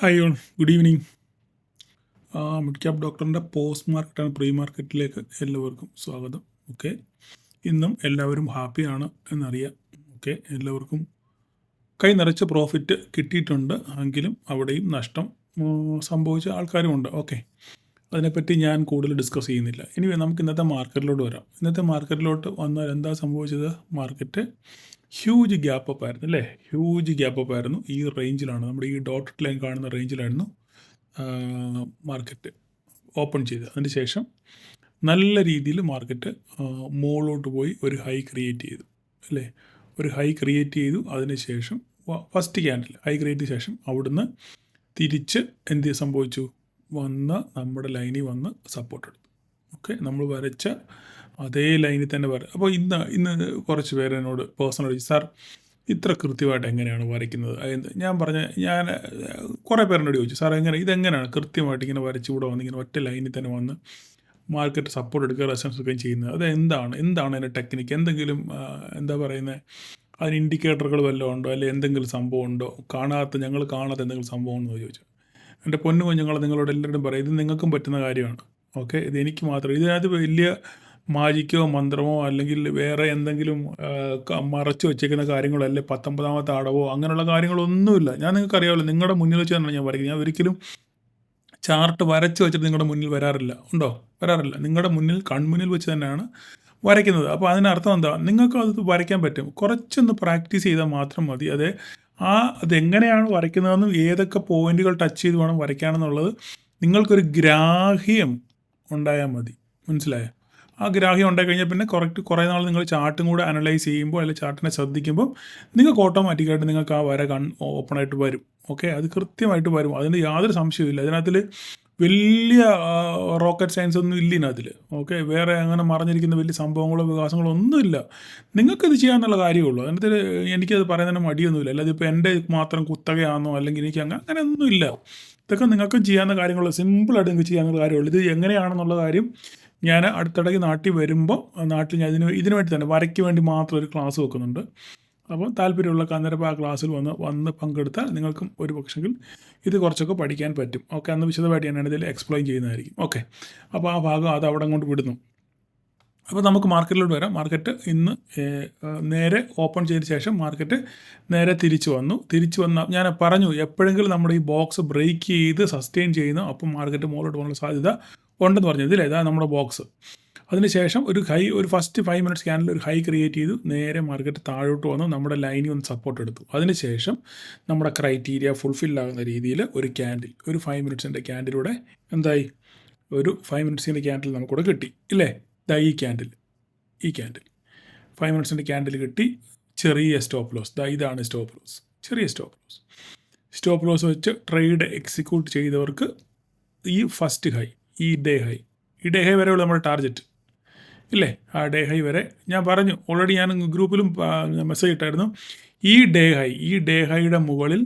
Hi all, good evening. Mid cap ഡോക്ടറിൻ്റെ post മാർക്കറ്റാണ് pre മാർക്കറ്റിലേക്ക് എല്ലാവർക്കും സ്വാഗതം. ഓക്കെ, ഇന്നും എല്ലാവരും ഹാപ്പിയാണ് എന്നറിയാം. ഓക്കെ, എല്ലാവർക്കും കൈ നിറച്ച് പ്രോഫിറ്റ് കിട്ടിയിട്ടുണ്ട്, എങ്കിലും അവിടെയും നഷ്ടം സംഭവിച്ച ആൾക്കാരുമുണ്ട്. ഓക്കെ, അതിനെപ്പറ്റി ഞാൻ കൂടുതൽ ഡിസ്കസ് ചെയ്യുന്നില്ല. ഇനി നമുക്ക് ഇന്നത്തെ മാർക്കറ്റിലോട്ട് വരാം. ഇന്നത്തെ മാർക്കറ്റിലോട്ട് വന്നാൽ എന്താ സംഭവിച്ചത്? മാർക്കറ്റ് ഹ്യൂജ് ഗ്യാപ്പ് അപ്പ് ആയിരുന്നു അല്ലേ? ഹ്യൂജ് ഗ്യാപ്പ് അപ്പ് ആയിരുന്നു. ഈ റേഞ്ചിലാണ്, നമ്മുടെ ഈ ഡോട്ടഡ് ലൈൻ കാണുന്ന റേഞ്ചിലായിരുന്നു മാർക്കറ്റ് ഓപ്പൺ ചെയ്ത്. അതിന് ശേഷം നല്ല രീതിയിൽ മാർക്കറ്റ് മുകളിലോട്ട് പോയി ഒരു ഹൈ ക്രിയേറ്റ് ചെയ്തു അല്ലേ? ഒരു ഹൈ ക്രിയേറ്റ് ചെയ്തു. അതിന് ശേഷം ഫസ്റ്റ് ക്യാൻഡിൽ ഹൈ ക്രിയേറ്റ് ചെയ്ത ശേഷം അവിടുന്ന് തിരിച്ച് എന്ത് സംഭവിച്ചു? വന്ന് നമ്മുടെ ലൈനിൽ വന്ന് സപ്പോർട്ട് എടുത്തു. ഓക്കെ, നമ്മൾ വരച്ച അതേ ലൈനിൽ തന്നെ അപ്പോൾ ഇന്ന് കുറച്ച് പേര് എന്നോട് പേഴ്സണലി, സാർ ഇത്ര കൃത്യമായിട്ട് എങ്ങനെയാണ് വരയ്ക്കുന്നത്? ഞാൻ കുറേ പേരെന്നോട് ചോദിച്ചു, സാർ ഇതെങ്ങനെയാണ് കൃത്യമായിട്ട് ഇങ്ങനെ വരച്ചുകൂടെ വന്ന് ഇങ്ങനെ ഒറ്റ ലൈനിൽ തന്നെ വന്ന് മാർക്കറ്റ് സപ്പോർട്ട് എടുക്കുക, റെസിസ്റ്റൻസ് എടുക്കുകയും ചെയ്യുന്നത്? അത് എന്താണ് അതിൻ്റെ ടെക്നിക്ക്? എന്തെങ്കിലും എന്താ പറയുന്നത്, അതിന് ഇൻഡിക്കേറ്ററുകൾ വല്ലതും ഉണ്ടോ, അല്ലെങ്കിൽ എന്തെങ്കിലും സംഭവം ഉണ്ടോ? ഞങ്ങൾ കാണാത്ത എന്തെങ്കിലും സംഭവം ഉണ്ടോ എന്ന് ചോദിച്ചു. എൻ്റെ പൊന്നു കുഞ്ഞുങ്ങൾ, നിങ്ങളോട് എല്ലാവരും പറയും, ഇത് നിങ്ങൾക്കും പറ്റുന്ന കാര്യമാണ്. ഓക്കെ, ഇത് എനിക്ക് മാത്രം, ഇതിനകത്ത് വലിയ മാജിക്കോ മന്ത്രമോ അല്ലെങ്കിൽ വേറെ എന്തെങ്കിലും മറച്ചു വെച്ചേക്കുന്ന കാര്യങ്ങളോ അല്ലെ 19ാമത്തെ അടവോ അങ്ങനെയുള്ള കാര്യങ്ങളൊന്നുമില്ല. ഞാൻ നിങ്ങൾക്ക് അറിയാമല്ലോ, നിങ്ങളുടെ മുന്നിൽ വെച്ച് തന്നെയാണ് ഞാൻ വരയ്ക്കുന്നത്. ഞാൻ ഒരിക്കലും ചാർട്ട് വരച്ച് വെച്ചിട്ട് നിങ്ങളുടെ മുന്നിൽ വരാറില്ല. വരാറില്ല. നിങ്ങളുടെ കൺമുന്നിൽ വെച്ച് തന്നെയാണ് വരയ്ക്കുന്നത്. അപ്പോൾ അതിനർത്ഥം എന്താ? നിങ്ങൾക്ക് അത് വരയ്ക്കാൻ പറ്റും. കുറച്ചൊന്ന് പ്രാക്ടീസ് ചെയ്താൽ മാത്രം മതി. അതെങ്ങനെയാണ് വരയ്ക്കുന്നതെന്നും ഏതൊക്കെ പോയിന്റുകൾ ടച്ച് ചെയ്ത് വേണം വരയ്ക്കാനെന്നുള്ളത് നിങ്ങൾക്കൊരു ഗ്രാഹ്യം ഉണ്ടായാൽ മതി. മനസ്സിലായോ? ആ ഗ്രാഹ്യം ഉണ്ടായിക്കഴിഞ്ഞാൽ പിന്നെ കുറേ നാൾ നിങ്ങൾ ചാർട്ടും കൂടെ അനലൈസ് ചെയ്യുമ്പോൾ അല്ലെങ്കിൽ ചാർട്ടിനെ ശ്രദ്ധിക്കുമ്പോൾ നിങ്ങൾക്ക് ഓട്ടോമാറ്റിക്കായിട്ട് നിങ്ങൾക്ക് ആ വര ഓപ്പണായിട്ട് വരും. ഓക്കെ, അത് കൃത്യമായിട്ട് വരും. അതിന് യാതൊരു സംശയവുമില്ല. അതിനകത്തിൽ വലിയ റോക്കറ്റ് സയൻസ് ഒന്നും ഇല്ല ഇതിനകത്തിൽ. ഓക്കെ, വേറെ അങ്ങനെ മറഞ്ഞിരിക്കുന്ന വലിയ സംഭവങ്ങളോ വികാസങ്ങളോ ഒന്നുമില്ല. നിങ്ങൾക്കിത് ചെയ്യാമെന്നുള്ള കാര്യമുള്ളൂ. അതിനകത്ത് എനിക്കത് പറയുന്നതിന് മടിയൊന്നുമില്ല. അല്ലാതെ ഇപ്പോൾ എൻ്റെ മാത്രം കുത്തകയാണെന്നോ അല്ലെങ്കിൽ എനിക്ക് അങ്ങനെ ഒന്നുമില്ല. ഇതൊക്കെ നിങ്ങൾക്കും ചെയ്യാവുന്ന കാര്യങ്ങളുള്ളൂ. സിമ്പിളായിട്ട് നിങ്ങൾക്ക് ചെയ്യാവുന്ന കാര്യമുള്ളൂ. ഇത് എങ്ങനെയാണെന്നുള്ള കാര്യം ഞാൻ അടുത്തിടയ്ക്ക് നാട്ടിൽ വരുമ്പോൾ നാട്ടിൽ ഞാൻ ഇതിനു വേണ്ടി തന്നെ വരയ്ക്ക് വേണ്ടി മാത്രം ഒരു ക്ലാസ് വെക്കുന്നുണ്ട്. അപ്പോൾ താല്പര്യമുള്ള അന്നേരം ആ ക്ലാസ്സിൽ വന്ന് പങ്കെടുത്താൽ നിങ്ങൾക്കും ഒരു പക്ഷെങ്കിൽ ഇത് കുറച്ചൊക്കെ പഠിക്കാൻ പറ്റും. ഓക്കെ, അന്ന് വിശദമായിട്ട് ഞാൻ ഇതിൽ എക്സ്പ്ലെയിൻ ചെയ്യുന്നതായിരിക്കും. ഓക്കെ, അപ്പോൾ ആ ഭാഗം അത് അവിടെ കൊണ്ട് വിടുന്നു. അപ്പോൾ നമുക്ക് മാർക്കറ്റിലോട്ട് വരാം. മാർക്കറ്റ് ഇന്ന് നേരെ ഓപ്പൺ ചെയ്ത ശേഷം മാർക്കറ്റ് നേരെ തിരിച്ചു വന്ന ഞാൻ പറഞ്ഞു, എപ്പോഴെങ്കിലും നമ്മുടെ ഈ ബോക്സ് ബ്രേക്ക് ചെയ്ത് സസ്റ്റെയിൻ ചെയ്യുന്നു, അപ്പം മാർക്കറ്റ് മുകളിലോട്ട് പോകാനുള്ള സാധ്യത ഉണ്ടെന്ന് പറഞ്ഞു. ഇതില്ലേ, ഇതാണ് നമ്മുടെ ബോക്സ്. അതിനുശേഷം ഒരു ഫസ്റ്റ് 5 മിനിറ്റ്സ് ക്യാൻഡിൽ ഒരു ഹൈ ക്രിയേറ്റ് ചെയ്തു. നേരെ മാർക്കറ്റ് താഴോട്ട് വന്നു, നമ്മുടെ ലൈനിൽ ഒന്ന് സപ്പോർട്ട് എടുത്തു. അതിനുശേഷം നമ്മുടെ ക്രൈറ്റീരിയ ഫുൾഫിൽ ആകുന്ന രീതിയിൽ ഒരു 5 മിനിറ്റ്സിൻ്റെ ക്യാൻഡിലൂടെ എന്തായി? ഒരു 5 മിനിറ്റ്സിൻ്റെ ക്യാൻഡിൽ നമുക്കിവിടെ കിട്ടി ഇല്ലേ? ഈ ക്യാൻഡിൽ 5 മിനിറ്റ്സിൻ്റെ ക്യാൻഡിൽ കിട്ടി. ചെറിയ സ്റ്റോപ്പ് ലോസ്, ഇതാണ് സ്റ്റോപ്പ് ലോസ്, ചെറിയ സ്റ്റോപ്പ് ലോസ് വെച്ച് ട്രേഡ് എക്സിക്യൂട്ട് ചെയ്തവർക്ക് ഈ ഫസ്റ്റ് ഹൈ, ഈ ഡേ ഹൈ വരെയുള്ള നമ്മുടെ ടാർഗറ്റ് ഇല്ലേ? ആ ഡേ ഹൈ വരെ ഞാൻ പറഞ്ഞു ഓൾറെഡി. ഞാൻ ഗ്രൂപ്പിലും മെസ്സേജ് ഇട്ടായിരുന്നു. ഈ ഡേ ഹൈയുടെ മുകളിൽ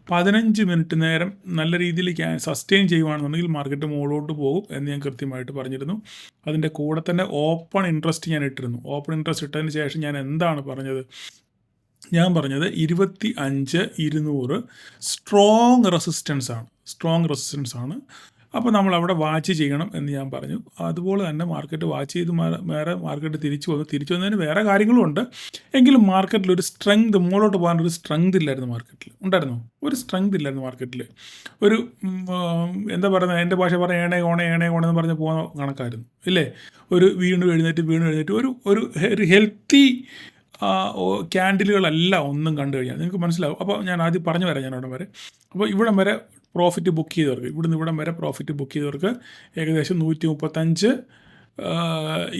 15 മിനിറ്റ് നേരം നല്ല രീതിയിൽ സസ്റ്റെയിൻ ചെയ്യുകയാണെന്നുണ്ടെങ്കിൽ മാർക്കറ്റ് മുകളിലോട്ട് പോകും എന്ന് ഞാൻ കൃത്യമായിട്ട് പറഞ്ഞിരുന്നു. അതിൻ്റെ കൂടെ തന്നെ ഓപ്പൺ ഇൻട്രസ്റ്റ് ഞാൻ ഇട്ടിരുന്നു. ഓപ്പൺ ഇൻട്രസ്റ്റ് ഇട്ടതിന് ശേഷം ഞാൻ എന്താണ് പറഞ്ഞത്? ഞാൻ പറഞ്ഞത് 25,200 സ്ട്രോങ് റെസിസ്റ്റൻസ് ആണ്. അപ്പോൾ നമ്മൾ അവിടെ വാച്ച് ചെയ്യണം എന്ന് ഞാൻ പറഞ്ഞു. അതുപോലെ തന്നെ മാർക്കറ്റ് വാച്ച് ചെയ്ത് മാർക്കറ്റ് തിരിച്ചു വന്നതിന് വേറെ കാര്യങ്ങളും ഉണ്ട്. എങ്കിലും മാർക്കറ്റിൽ ഒരു സ്ട്രെങ്ത്, മുകളിലോട്ട് പോകാനൊരു സ്ട്രെങ്ത് ഇല്ലായിരുന്നു മാർക്കറ്റിൽ. ഉണ്ടായിരുന്നു ഒരു സ്ട്രെങ്ത് ഇല്ലായിരുന്നു മാർക്കറ്റിൽ. ഒരു എന്താ പറയുന്നത്, എൻ്റെ ഭാഷ പറഞ്ഞ ഏണേ ഓണെന്ന് പറഞ്ഞ് പോകുന്ന കണക്കായിരുന്നു ഇല്ലേ? ഒരു വീണ്ടും എഴുന്നേറ്റ് ഒരു ഹെൽത്തി ക്യാൻഡിലുകളല്ല ഒന്നും കണ്ടു കഴിഞ്ഞാൽ നിങ്ങൾക്ക് മനസ്സിലാവും. അപ്പോൾ ഞാൻ ആദ്യം പറഞ്ഞു വരാം. ഞാൻ അവിടെ വരെ, അപ്പോൾ ഇവിടം വരെ പ്രോഫിറ്റ് ബുക്ക് ചെയ്തവർക്ക്, ഇവിടം വരെ പ്രോഫിറ്റ് ബുക്ക് ചെയ്തവർക്ക് ഏകദേശം 135,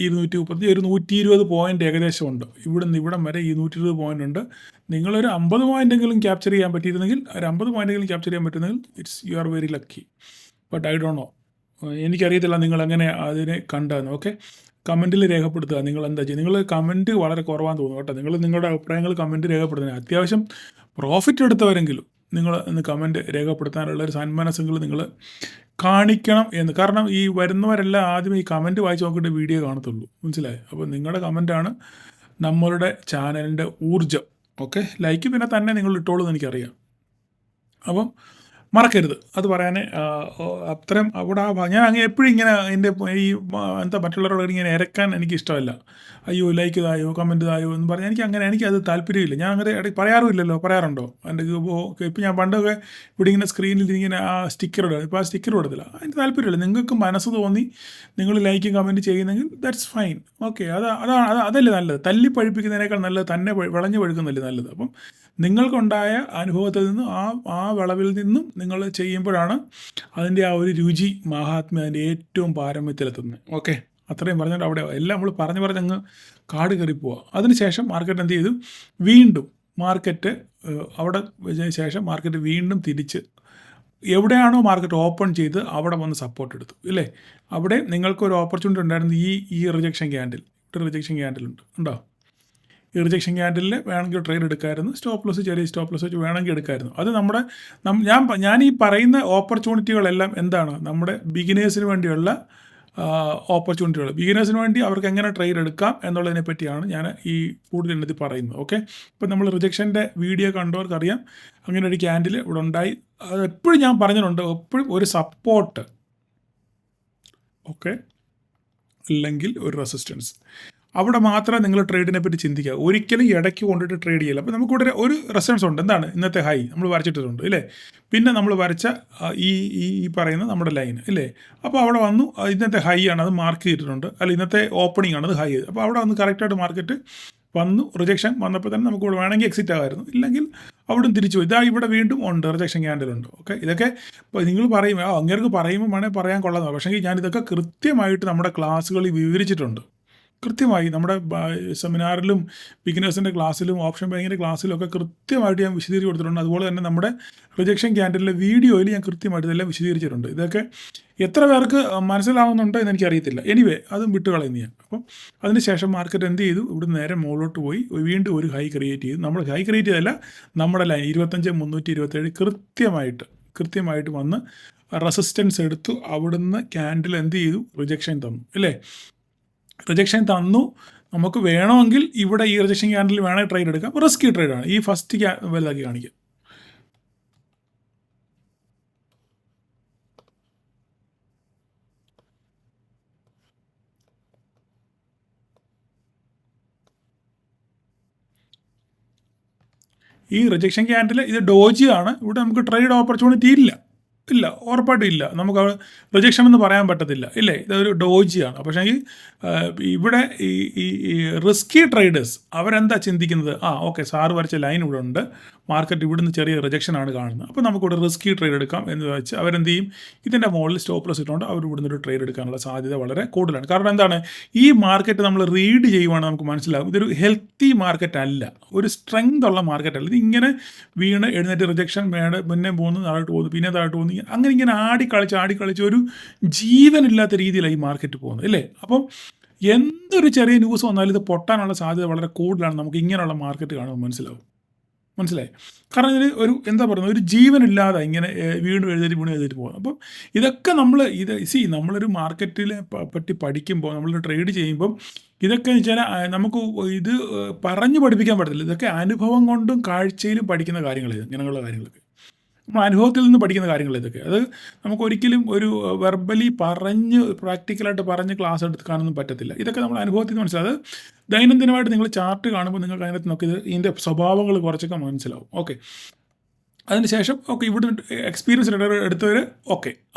230, ഒരു 120 പോയിൻ്റ് ഏകദേശം ഉണ്ട്. ഇവിടം വരെ ഈ 120 പോയിൻ്റ് ഉണ്ട്. നിങ്ങളൊരു 50 പോയിൻ്റെങ്കിലും ക്യാപ്ചർ ചെയ്യാൻ പറ്റിയിരുന്നെങ്കിൽ, you are very lucky. But I don't know, എനിക്കറിയത്തില്ല നിങ്ങൾ എങ്ങനെ അതിനെ കണ്ടെന്ന്. ഓക്കെ, കമൻറ്റിൽ രേഖപ്പെടുത്തുക. നിങ്ങൾ എന്താ ചെയ്യുക? നിങ്ങൾ കമൻറ്റ് വളരെ കുറവാന്ന് തോന്നുന്നു കേട്ടോ. നിങ്ങൾ നിങ്ങളുടെ അഭിപ്രായങ്ങൾ കമൻറ്റ് രേഖപ്പെടുത്തുന്നത്, അത്യാവശ്യം പ്രോഫിറ്റ് എടുത്തവരെങ്കിലും നിങ്ങൾ ഇന്ന് കമൻറ്റ് രേഖപ്പെടുത്താനുള്ളൊരു സന്മനസ്സെങ്കിലും നിങ്ങൾ കാണിക്കണം എന്ന്. കാരണം ഈ വരുന്നവരെല്ലാം ആദ്യം ഈ കമൻറ്റ് വായിച്ച് നോക്കിയിട്ട് വീഡിയോ കാണത്തുള്ളൂ. മനസ്സിലായി? അപ്പോൾ നിങ്ങളുടെ കമൻറ്റാണ് നമ്മളുടെ ചാനലിൻ്റെ ഊർജ്ജം. ഓക്കെ, ലൈക്ക് പിന്നെ തന്നെ നിങ്ങൾ ഇട്ടോളൂ എന്ന് എനിക്കറിയാം. അപ്പം മറക്കരുത് അത് പറയാൻ. അത്തരം അവിടെ ഞാൻ അങ്ങ് എപ്പോഴും ഇങ്ങനെ എൻ്റെ ഈ എന്താ മറ്റുള്ളവരോട് ഇങ്ങനെ ഇരക്കാൻ എനിക്കിഷ്ടമല്ല. അയ്യോ ലൈക്ക് ഇതായോ കമൻറ്റ് ഇതായോ എന്ന് പറഞ്ഞാൽ എനിക്കത് താല്പര്യമില്ല. ഞാൻ അങ്ങനെ ഇടയ്ക്ക് പറയാറുമില്ലല്ലോ. പറയാറുണ്ടോ? എൻ്റെ ഇപ്പം ഞാൻ പണ്ടൊക്കെ ഇവിടെ ഇങ്ങനെ സ്ക്രീനിൽ ഇങ്ങനെ ആ സ്റ്റിക്കർ ഇടുക. ഇപ്പോൾ ആ സ്റ്റിക്കർ ഇടത്തില്ല. എനിക്ക് താല്പര്യമില്ല. നിങ്ങൾക്ക് മനസ്സ് തോന്നി നിങ്ങൾ ലൈക്കും കമൻറ്റ് ചെയ്യുന്നെങ്കിൽ ദാറ്റ്സ് ഫൈൻ. ഓക്കെ. അതല്ലേ നല്ലത്. തല്ലി പഴിപ്പിക്കുന്നതിനേക്കാൾ നല്ലത് തന്നെ വിളഞ്ഞു പഴുക്കുന്നതല്ലേ നല്ലത്. അപ്പം നിങ്ങൾക്കുണ്ടായ അനുഭവത്തിൽ നിന്നും ആ വിളവിൽ നിന്നും നിങ്ങൾ ചെയ്യുമ്പോഴാണ് അതിൻ്റെ ആ ഒരു രുചി മാഹാത്മ്യം അതിൻ്റെ ഏറ്റവും പാരമ്യത്തിലെത്തുന്നത്. ഓക്കെ. അത്രയും പറഞ്ഞിട്ട് അവിടെ എല്ലാം നമ്മൾ പറഞ്ഞ് കാട് കയറി പോവുക. അതിനുശേഷം മാർക്കറ്റ് എന്ത് ചെയ്തു? വീണ്ടും മാർക്കറ്റ് അവിടെ വെച്ചതിന് ശേഷം മാർക്കറ്റ് വീണ്ടും തിരിച്ച് എവിടെയാണോ മാർക്കറ്റ് ഓപ്പൺ ചെയ്ത് അവിടെ വന്ന് സപ്പോർട്ട് എടുത്തു ഇല്ലേ? അവിടെ നിങ്ങൾക്കൊരു ഓപ്പർച്യൂണിറ്റി ഉണ്ടായിരുന്നു. ഈ റിജക്ഷൻ ക്യാൻഡിൽ ഉണ്ട് ഉണ്ടോ? ഈ റിജക്ഷൻ ക്യാൻഡിലിൽ വേണമെങ്കിൽ ട്രേഡ് എടുക്കാമായിരുന്നു. സ്റ്റോപ്പ് ലോസ് ചെറിയ സ്റ്റോപ്പ് ലോസ് വെച്ച് വേണമെങ്കിൽ എടുക്കാമായിരുന്നു. അത് നമ്മുടെ ഞാൻ ഈ പറയുന്ന ഓപ്പർച്യൂണിറ്റികളെല്ലാം എന്താണ്? നമ്മുടെ ബിഗിനേഴ്സിന് വേണ്ടിയുള്ള ഓപ്പർച്യൂണിറ്റികൾ. ബിഗിനേഴ്സിന് വേണ്ടി അവർക്ക് എങ്ങനെ ട്രേഡ് എടുക്കാം എന്നുള്ളതിനെ പറ്റിയാണ് ഞാൻ ഈ കൂടുതൽ എണ്ണത്തിൽ പറയുന്നത്. ഓക്കെ. ഇപ്പം നമ്മൾ റിജക്ഷൻ്റെ വീഡിയോ കണ്ടവർക്കറിയാം അങ്ങനെ ഒരു ക്യാൻഡിൽ ഇവിടെ ഉണ്ടായി. അത് എപ്പോഴും ഞാൻ പറഞ്ഞിട്ടുണ്ട്. എപ്പോഴും ഒരു സപ്പോർട്ട്, ഓക്കെ, അല്ലെങ്കിൽ ഒരു റെസിസ്റ്റൻസ്, അവിടെ മാത്രമേ നിങ്ങൾ ട്രേഡിനെ പറ്റി ചിന്തിക്കുക. ഒരിക്കലും ഇടയ്ക്ക് കൊണ്ടിട്ട് ട്രേഡ് ചെയ്യില്ല. അപ്പോൾ നമുക്കിവിടെ ഒരു റെസിസ്റ്റൻസ് ഉണ്ട്. എന്താണ്? ഇന്നത്തെ ഹൈ നമ്മൾ വരച്ചിട്ടുണ്ട് ഇല്ലേ? പിന്നെ നമ്മൾ വരച്ച ഈ പറയുന്ന നമ്മുടെ ലൈൻ ഇല്ലേ? അപ്പോൾ അവിടെ വന്നു. ഇന്നത്തെ ഹൈ ആണ്, അത് മാർക്ക് ചെയ്തിട്ടുണ്ട്. അല്ല, ഇന്നത്തെ ഓപ്പണിംഗ് ആണ്, അത് ഹൈ. അപ്പോൾ അവിടെ വന്ന് കറക്റ്റായിട്ട് മാർക്കറ്റ് വന്നു. റിജക്ഷൻ വന്നപ്പോൾ തന്നെ നമുക്ക് ഇവിടെ വേണമെങ്കിൽ എക്സിറ്റ് ആകാമായിരുന്നു. ഇല്ലെങ്കിൽ അവിടെ തിരിച്ചു പോയി. ഇതാ ഇവിടെ വീണ്ടും ഉണ്ട്, റിജക്ഷൻ ക്യാൻഡിലുണ്ട്. ഓക്കെ. ഇതൊക്കെ ഇപ്പോൾ നിങ്ങൾ പറയും അങ്ങേർക്ക് പറയുമ്പോൾ വേണമെങ്കിൽ പറയാൻ കൊള്ളാം. പക്ഷേ ഞാനിതൊക്കെ കൃത്യമായിട്ട് നമ്മുടെ ക്ലാസ്സുകളിൽ വിവരിച്ചിട്ടുണ്ട്. കൃത്യമായി നമ്മുടെ സെമിനാറിലും ബിഗിനേഴ്സിൻ്റെ ക്ലാസ്സിലും ഓപ്ഷൻ ബൈങ്ങിൻ്റെ ക്ലാസ്സിലും ഒക്കെ കൃത്യമായിട്ട് ഞാൻ വിശദീകരിച്ച് കൊടുത്തിട്ടുണ്ട്. അതുപോലെ തന്നെ നമ്മുടെ റിജക്ഷൻ ക്യാൻഡിലിലെ വീഡിയോയിൽ ഞാൻ കൃത്യമായിട്ട് ഇതെല്ലാം വിശദീകരിച്ചിട്ടുണ്ട്. ഇതൊക്കെ എത്ര പേർക്ക് മനസ്സിലാവുന്നുണ്ടോ എന്ന് എനിക്കറിയത്തില്ല. എനിവേ അതും വിട്ടുകളയുന്നു ഞാൻ. അപ്പം അതിനുശേഷം മാർക്കറ്റ് എന്ത് ചെയ്തു? ഇവിടെ നേരെ മുകളിലോട്ട് പോയി വീണ്ടും ഒരു ഹൈ ക്രിയേറ്റ് ചെയ്തു. നമ്മൾ ഹൈ ക്രിയേറ്റ് ചെയ്തല്ല, നമ്മുടെ ലൈൻ 25,327 കൃത്യമായിട്ട് വന്ന് റെസിസ്റ്റൻസ് എടുത്തു. അവിടുന്ന് ക്യാൻഡിൽ എന്ത് ചെയ്തു? റിജക്ഷൻ തന്നു അല്ലേ? റിജക്ഷൻ തന്നു. നമുക്ക് വേണമെങ്കിൽ ഇവിടെ ഈ റിജക്ഷൻ ക്യാൻഡിൽ വേണമെങ്കിൽ ട്രേഡ് എടുക്കാം. റിസ്കി ട്രേഡാണ്. ഈ ഫസ്റ്റ് വലുതാക്കി കാണിക്കാം. ഈ റിജക്ഷൻ ക്യാൻഡിൽ ഇത് ഡോജിയാണ്. ഇവിടെ നമുക്ക് ട്രേഡ് ഓപ്പർച്യൂണിറ്റി ഇല്ല, ഉറപ്പായിട്ടും ഇല്ല. നമുക്ക് റിജക്ഷൻ എന്ന് പറയാൻ പറ്റത്തില്ല ഇല്ലേ? ഇതൊരു ഡോജിയാണ്. പക്ഷേ ഇവിടെ ഈ റിസ്കി ട്രേഡേഴ്സ് അവരെന്താ ചിന്തിക്കുന്നത്? ഓക്കെ, സാറ് വരച്ച ലൈൻ ഇവിടെ ഉണ്ട്, മാർക്കറ്റ് ഇവിടുന്ന് ചെറിയ റിജക്ഷനാണ് കാണുന്നത്, അപ്പോൾ നമുക്കിവിടെ റിസ്കി ട്രേഡ് എടുക്കാം എന്ന് വെച്ച് അവരെന്ത് ചെയ്യും? ഇതിൻ്റെ മുകളിൽ സ്റ്റോപ്പ് ലോസ് ഇട്ടുകൊണ്ട് അവർ ഇവിടുന്ന് ഒരു ട്രേഡ് എടുക്കാനുള്ള സാധ്യത വളരെ കൂടുതലാണ്. കാരണം എന്താണ്? ഈ മാർക്കറ്റ് നമ്മൾ റീഡ് ചെയ്യുവാണെങ്കിൽ നമുക്ക് മനസ്സിലാകും ഇതൊരു ഹെൽത്തി മാർക്കറ്റ് അല്ല, ഒരു സ്ട്രെങ്ത് ഉള്ള മാർക്കറ്റ് അല്ല. ഇത് ഇങ്ങനെ വീണ് എഴുന്നേറ്റ് റിജക്ഷൻ പിന്നെ പോകുന്നു, താഴോട്ട് പോകുന്നു, പിന്നെ താഴോട്ട് പോകുന്നു, അങ്ങനെ ആടിക്കളിച്ച് ഒരു ജീവനില്ലാത്ത രീതിയിലാണ് ഈ മാർക്കറ്റ് പോകുന്നത് അല്ലേ? അപ്പം എന്തൊരു ചെറിയ ന്യൂസ് വന്നാലും ഇത് പൊട്ടാനുള്ള സാധ്യത വളരെ കൂടുതലാണ്. നമുക്ക് ഇങ്ങനെയുള്ള മാർക്കറ്റ് കാണുമ്പോൾ മനസ്സിലായി. കാരണം ഇതിന് ഒരു ജീവനില്ലാതെ ഇങ്ങനെ വീണ്ടും എഴുന്നേറ്റ് പോകും. അപ്പം ഇതൊക്കെ നമ്മളൊരു മാർക്കറ്റിനെ പറ്റി പഠിക്കുമ്പോൾ, നമ്മൾ ട്രേഡ് ചെയ്യുമ്പം ഇതൊക്കെ വെച്ചാൽ നമുക്ക് ഇത് പറഞ്ഞു പഠിപ്പിക്കാൻ പറ്റത്തില്ല. ഇതൊക്കെ അനുഭവം കൊണ്ടും കാഴ്ചയിലും പഠിക്കുന്ന കാര്യങ്ങൾ. ഇങ്ങനെയുള്ള കാര്യങ്ങളൊക്കെ നമ്മൾ അനുഭവത്തിൽ നിന്ന് പഠിക്കുന്ന കാര്യങ്ങൾ ഇതൊക്കെ. അത് നമുക്കൊരിക്കലും ഒരു വെർബലി പ്രാക്ടിക്കലായിട്ട് പറഞ്ഞ് ക്ലാസ് എടുക്കാനൊന്നും പറ്റത്തില്ല. ഇതൊക്കെ നമ്മൾ അനുഭവത്തിൽ നിന്ന് മനസ്സിലാവും. അത് ദൈനംദിനമായിട്ട് നിങ്ങൾ ചാർട്ട് കാണുമ്പോൾ നിങ്ങൾക്ക് അതിനകത്ത് നോക്കി ഇതിൻ്റെ സ്വഭാവങ്ങൾ കുറച്ചൊക്കെ മനസ്സിലാവും. ഓക്കെ. അതിനുശേഷം ഇവിടെ എക്സ്പീരിയൻസ് എടുത്തവർ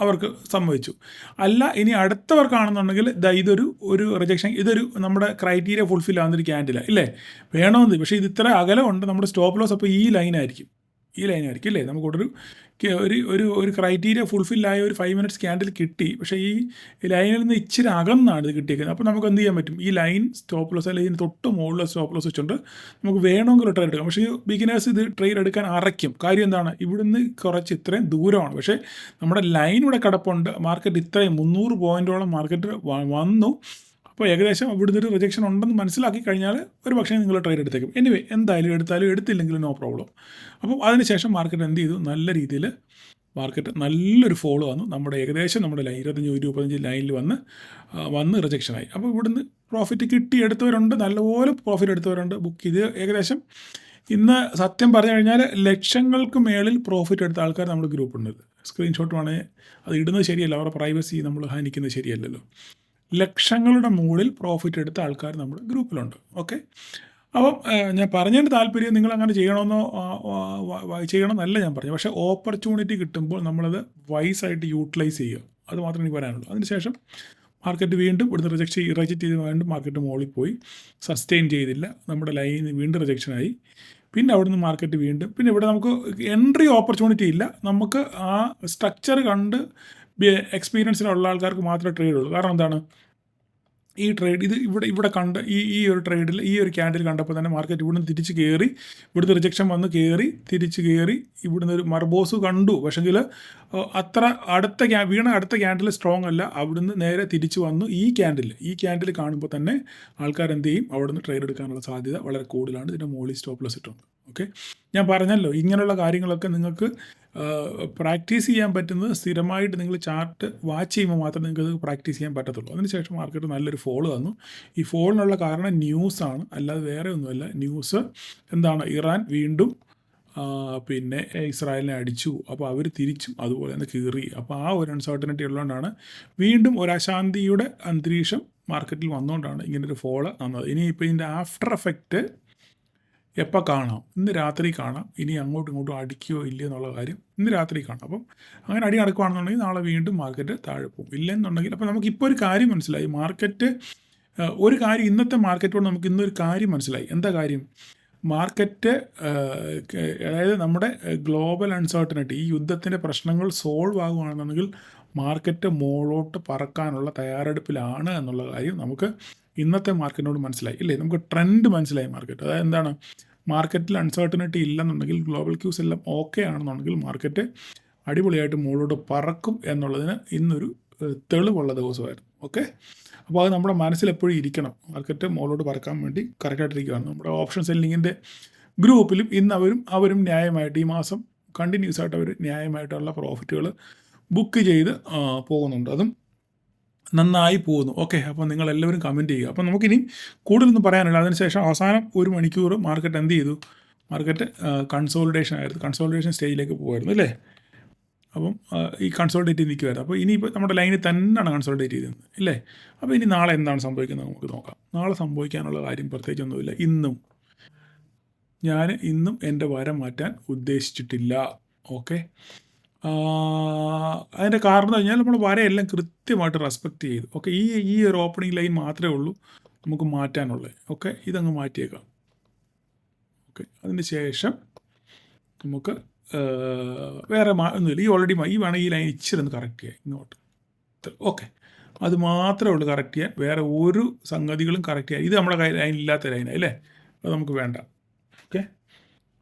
അവർക്ക് സംഭവിച്ചു. അല്ല, ഇനി അടുത്തവർ കാണുന്നുണ്ടെങ്കിൽ ഇതൊരു റിജക്ഷൻ, നമ്മുടെ ക്രൈറ്റീരിയ ഫുൾഫിൽ ആവുന്നൊരു ക്യാൻഡിലാണ് ഇല്ലേ? വേണമെന്ന്. പക്ഷേ ഇത് ഇത്ര അകലമുണ്ട്. നമ്മുടെ സ്റ്റോപ്പ് ലോസ് അപ്പോൾ ഈ ലൈനായിരിക്കും അല്ലേ? നമുക്കൊരു ഒരു ക്രൈറ്റീരിയ ഫുൾഫില്ലായ ഒരു 5 മിനിറ്റ്സ് ക്യാൻഡിൽ കിട്ടി. പക്ഷേ ഈ ലൈനിൽ നിന്ന് ഇച്ചിരി അകന്നാണ് ഇത് കിട്ടിയിരിക്കുന്നത്. അപ്പോൾ നമുക്ക് എന്ത് ചെയ്യാൻ പറ്റും? ഈ ലൈൻ സ്റ്റോപ്പ് ലോസ് അല്ലെങ്കിൽ ഇതിന് തൊട്ട് മുകളിൽ സ്റ്റോപ്പ് ലോസ് വെച്ചുകൊണ്ട് നമുക്ക് വേണമെങ്കിൽ ട്രേഡ് എടുക്കാം. പക്ഷേ ബിഗിനേഴ്സ് ഇത് ട്രേഡ് എടുക്കാൻ അറയ്ക്കും. കാര്യം എന്താണ്? ഇവിടുന്ന് കുറച്ച് ഇത്രയും ദൂരമാണ്. പക്ഷേ നമ്മുടെ ലൈൻ ഇവിടെ കിടപ്പുണ്ട്. മാർക്കറ്റ് ഇത്രയും 300 പോയിൻറ്റോളം മാർക്കറ്റ് വന്നു. അപ്പോൾ ഏകദേശം ഇവിടുന്ന് ഒരു റിജക്ഷൻ ഉണ്ടെന്ന് മനസ്സിലാക്കി കഴിഞ്ഞാൽ ഒരു പക്ഷേ നിങ്ങൾ ട്രേഡ് എടുത്തേക്കും. എനിവേ, എന്തായാലും എടുത്തില്ലെങ്കിലും നോ പ്രോബ്ലം. അപ്പം അതിനുശേഷം മാർക്കറ്റ് എന്ത് ചെയ്തു? നല്ല രീതിയിൽ മാർക്കറ്റ് നല്ലൊരു ഫോളോ വന്നു. ഏകദേശം നമ്മുടെ ലൈൻ 25 ലൈനിൽ വന്ന് റിജക്ഷനായി. അപ്പോൾ ഇവിടുന്ന് പ്രോഫിറ്റ് എടുത്തവരുണ്ട്, നല്ലപോലെ പ്രോഫിറ്റ് എടുത്തവരുണ്ട്. ബുക്ക് ചെയ്ത് ഏകദേശം ഇന്ന് സത്യം പറഞ്ഞു കഴിഞ്ഞാൽ ലക്ഷങ്ങൾക്ക് മേളിൽ പ്രോഫിറ്റ് എടുത്ത ആൾക്കാർ നമ്മുടെ ഗ്രൂപ്പുണ്ട്. സ്ക്രീൻഷോട്ട് വേണേൽ അത് ഇടുന്നത് ശരിയല്ല, അവരുടെ പ്രൈവസി നമ്മൾ ഹനിക്കുന്നത് ശരിയല്ലല്ലോ. ലക്ഷങ്ങളുടെ മുകളിൽ പ്രോഫിറ്റ് എടുത്ത ആൾക്കാർ നമ്മുടെ ഗ്രൂപ്പിലുണ്ട്. ഓക്കെ, അപ്പം ഞാൻ പറഞ്ഞതിൻ്റെ താല്പര്യം നിങ്ങളങ്ങനെ ചെയ്യണമെന്നോ ചെയ്യണമെന്നല്ല ഞാൻ പറഞ്ഞു. പക്ഷേ ഓപ്പർച്യൂണിറ്റി കിട്ടുമ്പോൾ നമ്മളത് വൈസായിട്ട് യൂട്ടിലൈസ് ചെയ്യുക, അത് മാത്രമേ എനിക്ക് പറയാനുള്ളൂ. അതിനുശേഷം മാർക്കറ്റ് വീണ്ടും ഇവിടുന്ന് റിജക്റ്റ് ചെയ്ത് വീണ്ടും മാർക്കറ്റ് മുകളിൽ പോയി, സസ്റ്റെയിൻ ചെയ്തില്ല, നമ്മുടെ ലൈൻ വീണ്ടും റിജക്ഷനായി. പിന്നെ അവിടുന്ന് മാർക്കറ്റ് വീണ്ടും, പിന്നെ ഇവിടെ നമുക്ക് എൻട്രി ഓപ്പർച്യൂണിറ്റി ഇല്ല. നമുക്ക് ആ സ്ട്രക്ചർ കണ്ട് എക്സ്പീരിയൻസിലുള്ള ആൾക്കാർക്ക് മാത്രമേ ട്രേഡ് ഉള്ളൂ. കാരണം എന്താണ്, ഈ ട്രേഡ് ഇത് ഇവിടെ കണ്ട് ഈ ഒരു ട്രേഡിൽ ഈ ഒരു ക്യാൻഡിൽ കണ്ടപ്പോൾ തന്നെ മാർക്കറ്റ് ഇവിടുന്ന് തിരിച്ച് കയറി, ഇവിടുന്ന് റിജക്ഷൻ വന്ന് കയറി, തിരിച്ച് കയറി, ഇവിടുന്ന് ഒരു മർബോസ് കണ്ടു. പക്ഷെങ്കിൽ അത്ര അടുത്ത ക്യാൻഡിൽ സ്ട്രോങ് അല്ല, അവിടുന്ന് നേരെ തിരിച്ച് വന്നു. ഈ ക്യാൻഡിൽ കാണുമ്പോൾ തന്നെ ആൾക്കാർ എന്ത് ചെയ്യും, അവിടുന്ന് ട്രേഡ് എടുക്കാനുള്ള സാധ്യത വളരെ കൂടുതലാണ്. ഇതിൻ്റെ മുകളിൽ സ്റ്റോപ്പ് ലോസ് ഇട്ടുണ്ട്. ഓക്കെ, ഞാൻ പറഞ്ഞല്ലോ ഇങ്ങനെയുള്ള കാര്യങ്ങളൊക്കെ നിങ്ങൾക്ക് പ്രാക്ടീസ് ചെയ്യാൻ പറ്റുന്നത് സ്ഥിരമായിട്ട് നിങ്ങൾ ചാർട്ട് വാച്ച് ചെയ്യുമ്പോൾ മാത്രമേ നിങ്ങൾക്ക് പ്രാക്ടീസ് ചെയ്യാൻ പറ്റത്തുള്ളൂ. അതിനുശേഷം മാർക്കറ്റ് നല്ലൊരു ഫോൾ തന്നു. ഈ ഫോളിനുള്ള കാരണം ന്യൂസാണ്, അല്ലാതെ വേറെ ഒന്നുമല്ല. ന്യൂസ് എന്താണ്, ഇറാൻ വീണ്ടും പിന്നെ ഇസ്രായേലിനെ അടിച്ചു, അപ്പോൾ അവർ തിരിച്ചും അതുപോലെ തന്നെ കീറി. അപ്പോൾ ആ ഒരു അൺസർട്ടനിറ്റി ഉള്ളതുകൊണ്ടാണ് വീണ്ടും ഒരു അശാന്തിയുടെ അന്തരീക്ഷം മാർക്കറ്റിൽ വന്നുകൊണ്ടാണ് ഇങ്ങനൊരു ഫോള് വന്നത്. ഇനിയിപ്പോൾ ഇതിൻ്റെ ആഫ്റ്റർ എഫക്റ്റ് എപ്പോൾ കാണാം, ഇന്ന് രാത്രി കാണാം. ഇനി അങ്ങോട്ടും ഇങ്ങോട്ടും അടിക്കുകയോ ഇല്ലയോ എന്നുള്ള കാര്യം ഇന്ന് രാത്രി കാണാം. അപ്പം അങ്ങനെ അടി നടക്കുകയാണെന്നുണ്ടെങ്കിൽ നാളെ വീണ്ടും മാർക്കറ്റ് താഴെ പോകും. ഇല്ലെന്നുണ്ടെങ്കിൽ അപ്പോൾ നമുക്കിപ്പോൾ ഒരു കാര്യം മനസ്സിലായി, മാർക്കറ്റ് ഒരു കാര്യം, ഇന്നത്തെ മാർക്കറ്റോട് നമുക്ക് ഇന്നൊരു കാര്യം മനസ്സിലായി. എന്താ കാര്യം, മാർക്കറ്റ് അതായത് നമ്മുടെ ഗ്ലോബൽ അൺസർട്ടനിറ്റി, ഈ യുദ്ധത്തിൻ്റെ പ്രശ്നങ്ങൾ സോൾവ് ആകുകയാണെന്നുണ്ടെങ്കിൽ മാർക്കറ്റ് മുകളോട്ട് പറക്കാനുള്ള തയ്യാറെടുപ്പിലാണ് എന്നുള്ള കാര്യം നമുക്ക് ഇന്നത്തെ മാർക്കറ്റിനോട് മനസ്സിലായി, ഇല്ലേ? നമുക്ക് ട്രെൻഡ് മനസ്സിലായി മാർക്കറ്റ്. അതായത് എന്താണ്, മാർക്കറ്റിൽ അൺസർട്ടനിറ്റി ഇല്ലെന്നുണ്ടെങ്കിൽ, ഗ്ലോബൽ ക്യൂസ് എല്ലാം ഓക്കെ ആണെന്നുണ്ടെങ്കിൽ മാർക്കറ്റ് അടിപൊളിയായിട്ട് മുകളിലോട്ട് പറക്കും എന്നുള്ളതിന് ഇന്നൊരു തെളിവുള്ള ദിവസമായിരുന്നു. ഓക്കെ, അപ്പോൾ അത് നമ്മുടെ മനസ്സിൽ എപ്പോഴും ഇരിക്കണം. മാർക്കറ്റ് മുകളിലോട്ട് പറക്കാൻ വേണ്ടി കറക്റ്റായിട്ടിരിക്കുകയാണ്. നമ്മുടെ ഓപ്ഷൻ സെല്ലിങ്ങിൻ്റെ ഗ്രൂപ്പിലും ഇന്ന് അവരും ന്യായമായിട്ട് ഈ മാസം കണ്ടിന്യൂസ് ആയിട്ട് അവർ ന്യായമായിട്ടുള്ള പ്രോഫിറ്റുകൾ ബുക്ക് ചെയ്ത് പോകുന്നുണ്ട്. അതും നന്നായി പോകുന്നു. ഓക്കെ, അപ്പോൾ നിങ്ങളെല്ലാവരും കമൻറ്റ് ചെയ്യുക. അപ്പോൾ നമുക്കിനി കൂടുതലൊന്നും പറയാനില്ല. അതിനുശേഷം അവസാനം 1 മണിക്കൂർ മാർക്കറ്റ് എന്ത് ചെയ്തു, മാർക്കറ്റ് കൺസോളിഡേഷൻ ആയിരുന്നു, കൺസോളിഡേഷൻ സ്റ്റേജിലേക്ക് പോകുമായിരുന്നു, അല്ലേ? അപ്പം ഈ കൺസോളിഡേറ്റ് ചെയ്ത് നിൽക്കുമായിരുന്നു. അപ്പോൾ ഇനിയിപ്പോൾ നമ്മുടെ ലൈനിൽ തന്നെയാണ് കൺസോളിഡേറ്റ് ചെയ്തിരുന്നത്, ഇല്ലേ? അപ്പോൾ ഇനി നാളെ എന്താണ് സംഭവിക്കുന്നത് നമുക്ക് നോക്കാം. നാളെ സംഭവിക്കാനുള്ള കാര്യം പ്രത്യേകിച്ചൊന്നുമില്ല. ഇന്നും എൻ്റെ വര മാറ്റാൻ ഉദ്ദേശിച്ചിട്ടില്ല. ഓക്കെ, അതിൻ്റെ കാരണം എന്ന് പറഞ്ഞാൽ നമ്മൾ വരയെല്ലാം കൃത്യമായിട്ട് റെസ്പെക്റ്റ് ചെയ്തു. ഓക്കെ, ഈ ഒരു ഓപ്പണിംഗ് ലൈൻ മാത്രമേ ഉള്ളൂ നമുക്ക് മാറ്റാനുള്ളത്. ഓക്കെ, ഇതങ്ങ് മാറ്റിയേക്കാം. ഓക്കെ, അതിന് ശേഷം നമുക്ക് വേറെ ഒന്നുമില്ല. ഈ വേണമെങ്കിൽ ഈ ലൈൻ ഇച്ചിരി ഒന്ന് കറക്റ്റ് ചെയ്യാം ഇങ്ങോട്ട്. ഓക്കെ, അത് മാത്രമേ ഉള്ളൂ കറക്റ്റ് ചെയ്യാൻ, വേറെ ഒരു സംഗതികളും കറക്റ്റ് ചെയ്യാൻ. ഇത് നമ്മുടെ ലൈൻ ഇല്ലാത്ത ലൈനാണ്, അല്ലേ? അത് നമുക്ക് വേണ്ട. ഓക്കെ,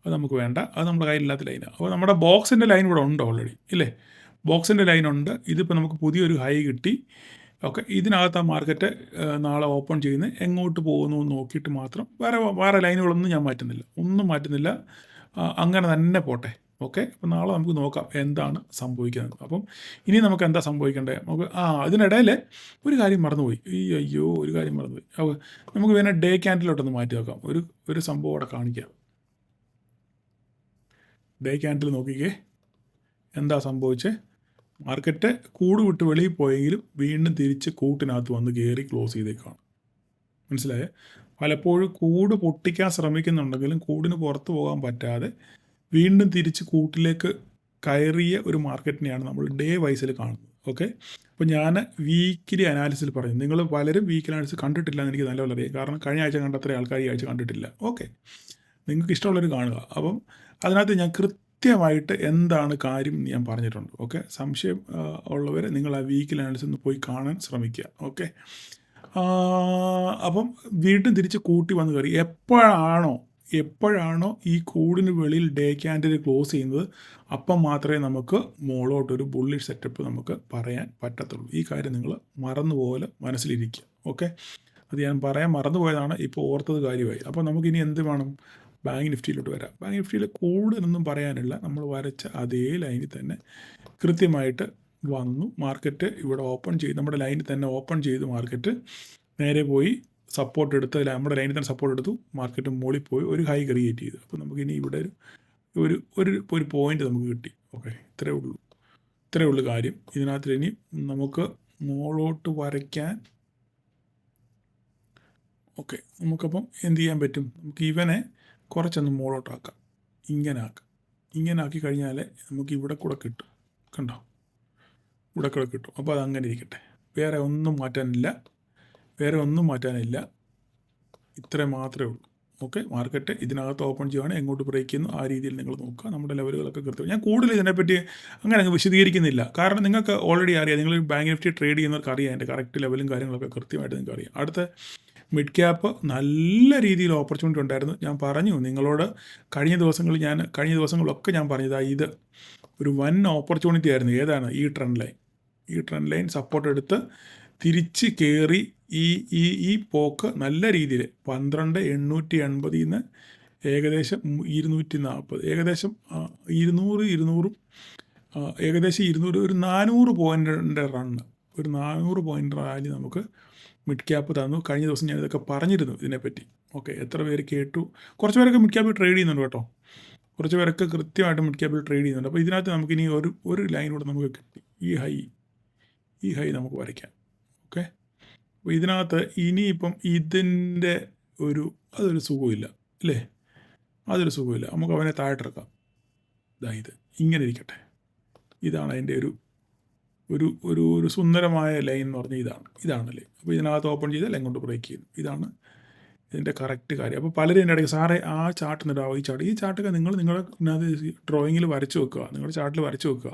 അത് നമുക്ക് വേണ്ട, അത് നമ്മുടെ കയ്യിലില്ലാത്ത ലൈനാണ്. അപ്പോൾ നമ്മുടെ ബോക്സിൻ്റെ ലൈൻ ഇവിടെ ഉണ്ട് ഓൾറെഡി, ഇല്ലേ? ബോക്സിൻ്റെ ലൈൻ ഉണ്ട്. ഇതിപ്പോൾ നമുക്ക് പുതിയൊരു ഹൈ കിട്ടി. ഓക്കെ, ഇതിനകത്ത് ആ മാർക്കറ്റ് നാളെ ഓപ്പൺ ചെയ്യുന്നത് എങ്ങോട്ട് പോകുന്നു എന്ന് നോക്കിയിട്ട് മാത്രം, വേറെ ലൈനുകളൊന്നും ഞാൻ മാറ്റുന്നില്ല, ഒന്നും മാറ്റുന്നില്ല, അങ്ങനെ തന്നെ പോട്ടെ. ഓക്കെ, അപ്പോൾ നാളെ നമുക്ക് നോക്കാം എന്താണ് സംഭവിക്കുന്നത്. അപ്പം ഇനി നമുക്ക് എന്താ സംഭവിക്കേണ്ടത്, നമുക്ക് ഇതിനിടയിൽ ഒരു കാര്യം മറന്നുപോയി. ഒരു കാര്യം മറന്നുപോയി. ഓക്കെ, നമുക്ക് വേണേൽ ഡേ ക്യാൻഡിലോട്ടൊന്ന് മാറ്റി നോക്കാം. ഒരു സംഭവം അവിടെ കാണിക്കാം. ഡേ ക്യാൻഡിൽ നോക്കിക്കേ, എന്താ സംഭവിച്ചത്. മാർക്കറ്റ് കൂട് വിട്ട് വെളിയിൽ പോയെങ്കിലും വീണ്ടും തിരിച്ച് കൂട്ടിനകത്ത് വന്ന് കയറി ക്ലോസ് ചെയ്തേക്കാണ്. മനസ്സിലായേ? പലപ്പോഴും കൂട് പൊട്ടിക്കാൻ ശ്രമിക്കുന്നുണ്ടെങ്കിലും കൂടിന് പുറത്ത് പോകാൻ പറ്റാതെ വീണ്ടും തിരിച്ച് കൂട്ടിലേക്ക് കയറിയ ഒരു മാർക്കറ്റിനെയാണ് നമ്മൾ ഡേ വൈസിൽ കാണുന്നത്. ഓക്കെ, അപ്പോൾ ഞാൻ വീക്കിലി അനാലിസിൽ പറയും. നിങ്ങൾ പലരും വീക്കിലി അനാലിസിസ് കണ്ടിട്ടില്ല എന്ന് എനിക്ക് നല്ലപോലെ അറിയാം. കാരണം കഴിഞ്ഞ ആഴ്ച കണ്ട അത്ര ആൾക്കാർ ഈ ആഴ്ച കണ്ടിട്ടില്ല. ഓക്കെ, നിങ്ങൾക്ക് ഇഷ്ടമുള്ളവർ കാണുക. അപ്പം അതിനകത്ത് ഞാൻ കൃത്യമായിട്ട് എന്താണ് കാര്യം ഞാൻ പറഞ്ഞിട്ടുണ്ട്. ഓക്കെ, സംശയം ഉള്ളവർ നിങ്ങൾ ആ വീക്കിലി അനാലിസിസ് ഒന്ന് പോയി കാണാൻ ശ്രമിക്കുക. ഓക്കെ, അപ്പം വീണ്ടും തിരിച്ച് കൂട്ടി വന്ന് കയറി. എപ്പോഴാണോ ഈ കൂടിന് വെളിയിൽ ഡേ ക്യാൻഡിൽ ക്ലോസ് ചെയ്യുന്നത്, അപ്പം മാത്രമേ നമുക്ക് മുകളോട്ടൊരു ബുള്ളിഷ് സെറ്റപ്പ് നമുക്ക് പറയാൻ പറ്റത്തുള്ളൂ. ഈ കാര്യം നിങ്ങൾ മറന്നുപോലെ മനസ്സിലിരിക്കുക. ഓക്കെ, അത് ഞാൻ പറയാൻ മറന്നുപോയതാണ്, ഇപ്പോൾ ഓർത്തത് കാര്യമായി. അപ്പോൾ നമുക്കിനി എന്ത് വേണം, ബാങ്ക് നിഫ്റ്റിയിലോട്ട് വരാം. ബാങ്ക് നിഫ്റ്റിയിൽ കൂടുതലൊന്നും പറയാനില്ല. നമ്മൾ വരച്ച അതേ ലൈനിൽ തന്നെ കൃത്യമായിട്ട് വന്നു. മാർക്കറ്റ് ഇവിടെ ഓപ്പൺ ചെയ്ത്, നമ്മുടെ ലൈനിൽ തന്നെ ഓപ്പൺ ചെയ്ത് മാർക്കറ്റ് നേരെ പോയി സപ്പോർട്ട് എടുത്ത്, നമ്മുടെ ലൈനിൽ തന്നെ സപ്പോർട്ട് എടുത്തു. മാർക്കറ്റ് മുകളിൽ പോയി ഒരു ഹൈ ക്രിയേറ്റ് ചെയ്തു. അപ്പോൾ നമുക്കിനി ഇവിടെ ഒരു പോയിൻ്റ് നമുക്ക് കിട്ടി. ഓക്കെ, ഇത്രയേ ഉള്ളൂ. ഇത്രയേ ഉള്ളൂ കാര്യം. ഇതിനകത്ത് ഇനി നമുക്ക് മുകളോട്ട് വരയ്ക്കാൻ ഓക്കെ. നമുക്കപ്പം എന്ത് ചെയ്യാൻ പറ്റും? നമുക്ക് ഇവനെ കുറച്ചൊന്ന് മുകളോട്ടാക്കാം. ഇങ്ങനെ ആക്കി കഴിഞ്ഞാൽ നമുക്ക് ഇവിടെ കൂടെ കിട്ടും. കണ്ടോ? ഇവിടെ കൂടെ കിട്ടും. അപ്പോൾ അതങ്ങനെ ഇരിക്കട്ടെ. വേറെ ഒന്നും മാറ്റാനില്ല. ഇത്രയും മാത്രമേ ഉള്ളൂ. ഓക്കെ. മാർക്കറ്റ് ഇതിനകത്ത് ഓപ്പൺ ചെയ്യുകയാണ്, എങ്ങോട്ട് ബ്രേക്ക് ചെയ്യുന്നു ആ രീതിയിൽ നിങ്ങൾ നോക്കുക. നമ്മുടെ ലെവലുകളൊക്കെ കൃത്യം. ഞാൻ കൂടുതൽ ഇതിനെപ്പറ്റി അങ്ങനെ അങ്ങ് വിശദീകരിക്കുന്നില്ല. കാരണം നിങ്ങൾക്ക് ഓൾറെഡി അറിയാം. നിങ്ങൾ ബാങ്ക് നിഫ്റ്റി ട്രേഡ് ചെയ്യുന്നവർക്ക് അറിയാം അതിൻ്റെ കറക്റ്റ് ലെവലും കാര്യങ്ങളൊക്കെ കൃത്യമായിട്ട് നിങ്ങൾക്ക് അറിയാം. അടുത്ത മിഡ് ക്യാപ്പ് നല്ല രീതിയിൽ ഓപ്പർച്യൂണിറ്റി ഉണ്ടായിരുന്നു. ഞാൻ പറഞ്ഞു നിങ്ങളോട് കഴിഞ്ഞ ദിവസങ്ങളിലൊക്കെ ഞാൻ പറഞ്ഞതാ, ഇത് ഒരു വൻ ഓപ്പർച്യൂണിറ്റി ആയിരുന്നു. ഏതാണ്? ഈ ട്രെൻഡ് ലൈൻ സപ്പോർട്ട് എടുത്ത് തിരിച്ച് കയറി ഈ പോക്ക് നല്ല രീതിയിൽ 12,880 നിന്ന് ഏകദേശം 240, ഏകദേശം 200 ഒരു 400 പോയിൻ്റിൻ്റെ റണ്ണ്, ഒരു 400 പോയിൻ്റ് റാലി നമുക്ക് മിഡ് ക്യാപ്പ് തന്നു. കഴിഞ്ഞ ദിവസം ഞാൻ ഇതൊക്കെ പറഞ്ഞിരുന്നു ഇതിനെപ്പറ്റി. ഓക്കെ. എത്ര പേര് കേട്ടു? കുറച്ച് പേരൊക്കെ മിഡ് ക്യാപ്പിൽ ട്രേഡ് ചെയ്യുന്നുണ്ട് കേട്ടോ. കുറച്ച് പേരൊക്കെ കൃത്യമായിട്ട് മിഡ് ക്യാപ്പിൽ ട്രേഡ് ചെയ്യുന്നുണ്ട്. അപ്പോൾ ഇതിനകത്ത് നമുക്കിനി ഒരു ലൈൻ കൂടെ നമുക്ക് കിട്ടി. ഈ ഹൈ നമുക്ക് വരയ്ക്കാം. ഓക്കെ. അപ്പോൾ ഇതിനകത്ത് ഇനിയിപ്പം ഇതിൻ്റെ അതൊരു സുഖമില്ല അല്ലേ? അതൊരു സുഖമില്ല. നമുക്ക് അവനെ താഴെട്ടിറക്കാം. ഇത് ഇങ്ങനെ ഇരിക്കട്ടെ. ഇതാണ് അതിൻ്റെ ഒരു സുന്ദരമായ ലൈൻ എന്ന് പറഞ്ഞാൽ ഇതാണല്ലേ. അപ്പോൾ ഇതിനകത്ത് ഓപ്പൺ ചെയ്താൽ എങ്ങോട്ട് ബ്രേക്ക് ചെയ്യുന്നു. ഇതാണ് ഇതിൻ്റെ കറക്റ്റ് കാര്യം. അപ്പോൾ പലരും എൻ്റെ ഇടയ്ക്ക് സാറേ ആ ചാർട്ട് ഇടാവോ? ഈ ചാർട്ടൊക്കെ നിങ്ങളുടെ ഡ്രോയിങ്ങിൽ വരച്ച് വെക്കുക, നിങ്ങളുടെ ചാർട്ടിൽ വരച്ച് വെക്കുക.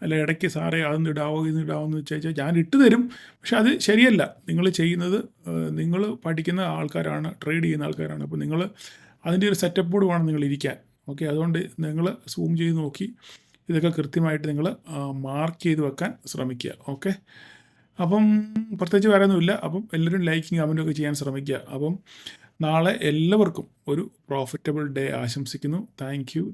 അല്ല ഇടയ്ക്ക് സാറേ അതൊന്ന് ഇടാവോ എന്ന് വെച്ചാൽ ഞാൻ ഇട്ട് തരും. പക്ഷെ അത് ശരിയല്ല. നിങ്ങൾ ചെയ്യുന്നത്, നിങ്ങൾ പഠിക്കുന്ന ആൾക്കാരാണ്, ട്രേഡ് ചെയ്യുന്ന ആൾക്കാരാണ്. അപ്പോൾ നിങ്ങൾ അതിൻ്റെ ഒരു സെറ്റപ്പോട് വേണം നിങ്ങൾ ഇരിക്കാൻ. ഓക്കെ. അതുകൊണ്ട് നിങ്ങൾ സൂം ചെയ്ത് നോക്കി ഇതൊക്കെ കൃത്യമായിട്ട് നിങ്ങൾ മാർക്ക് ചെയ്ത് വെക്കാൻ ശ്രമിക്കുക. ഓക്കെ. അപ്പം പ്രത്യേകിച്ച് വേറെ ഒന്നുമില്ല. അപ്പം എല്ലാവരും ലൈക്കും കമൻറ്റും ഒക്കെ ചെയ്യാൻ ശ്രമിക്കുക. അപ്പം നാളെ എല്ലാവർക്കും ഒരു പ്രോഫിറ്റബിൾ ഡേ ആശംസിക്കുന്നു. Thank you.